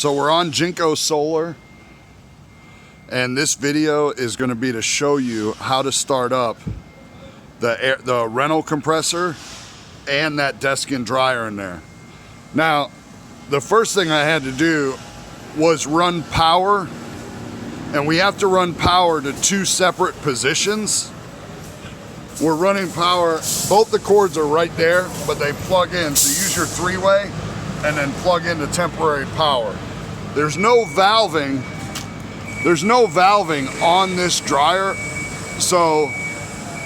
So we're on Jinko Solar, and this video is going to be to show you how to start up the rental compressor and that desk and dryer in there. Now, the first thing I had to do was run power, and we have to run power to two separate positions. We're running power, both the cords are right there, but they plug in. So use your three-way and then plug into temporary power. There's no valving on this dryer. So,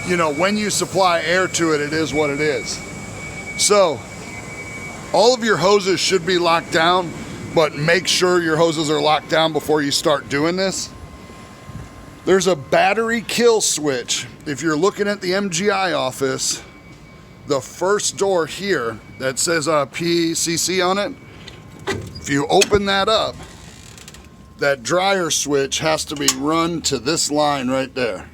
you know, when you supply air to it, it is what it is. So all of your hoses should be locked down, but make sure your hoses are locked down before you start doing this. There's a battery kill switch. If you're looking at the MGI office, the first door here that says PCC on it, if you open that up, that dryer switch has to be run to this line right there.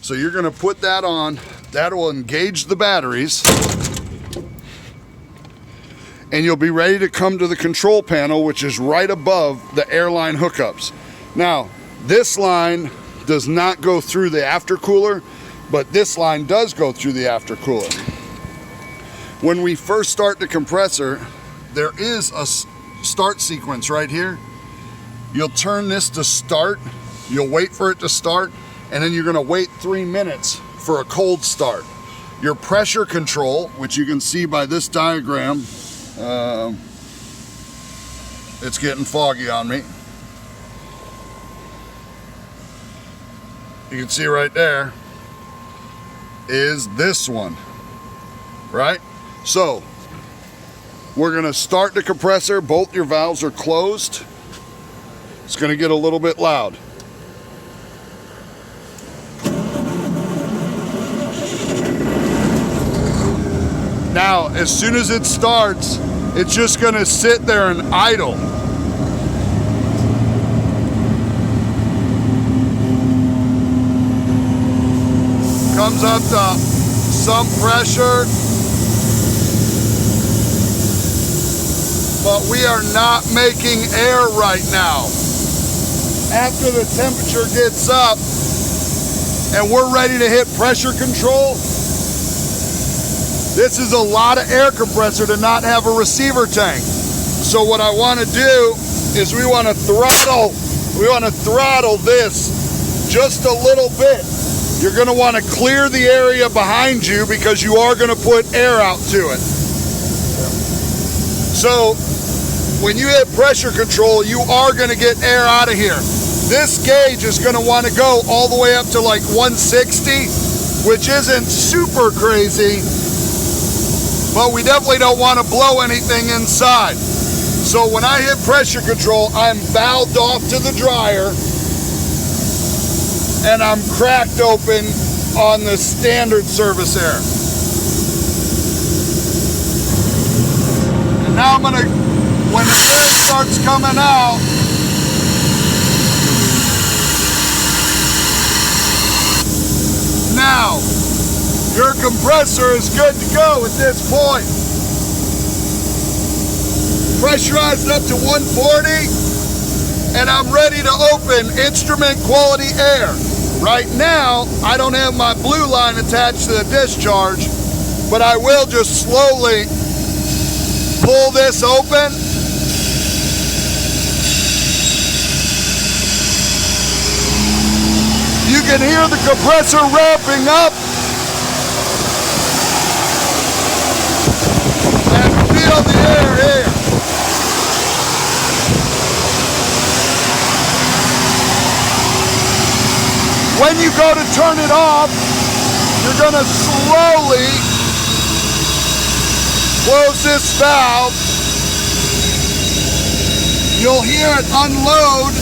So you're gonna put that on, that will engage the batteries, and you'll be ready to come to the control panel, which is right above the airline hookups. Now, this line does not go through the aftercooler, but this line does go through the aftercooler. When we first start the compressor, there is a start sequence right here. You'll turn this to start, you'll wait for it to start, and then you're gonna wait 3 minutes for a cold start. Your pressure control, which you can see by this diagram, it's getting foggy on me. You can see right there is this one, right? So we're gonna start the compressor. Both your valves are closed. It's gonna get a little bit loud. Now, as soon as it starts, it's just gonna sit there and idle. Comes up to some pressure, but we are not making air right now. After the temperature gets up and we're ready to hit pressure control, this is a lot of air compressor to not have a receiver tank. So what I want to do is we want to throttle this just a little bit. You're going to want to clear the area behind you because you are going to put air out to it. So when you hit pressure control, you are going to get air out of here. This gauge is going to want to go all the way up to like 160, which isn't super crazy, but we definitely don't want to blow anything inside. So when I hit pressure control, I'm valved off to the dryer, and I'm cracked open on the standard service air. And now I'm gonna, when the air starts coming out, now your compressor is good to go at this point. Pressurized up to 140, and I'm ready to open instrument quality air. Right now, I don't have my blue line attached to the discharge, but I will just slowly pull this open. You can hear the compressor ramping up and feel the air here. When you go to turn it off, you're going to slowly close this valve. You'll hear it unload.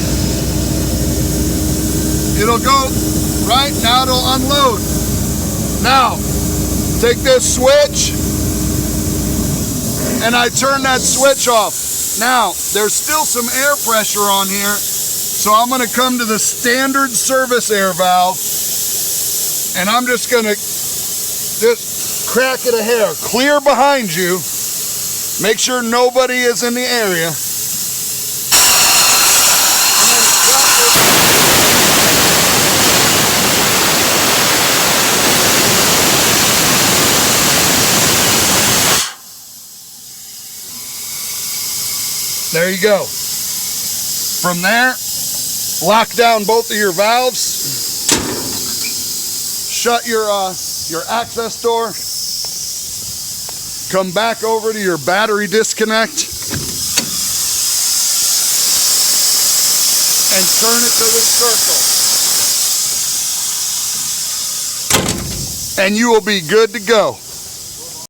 It'll go, right now it'll unload. Now, take this switch, and I turn that switch off. Now, there's still some air pressure on here, so I'm gonna come to the standard service air valve, and I'm just gonna crack it a hair, clear behind you, make sure nobody is in the area. There you go. From there, lock down both of your valves. Shut your access door. Come back over to your battery disconnect and turn it to the circle. And you will be good to go.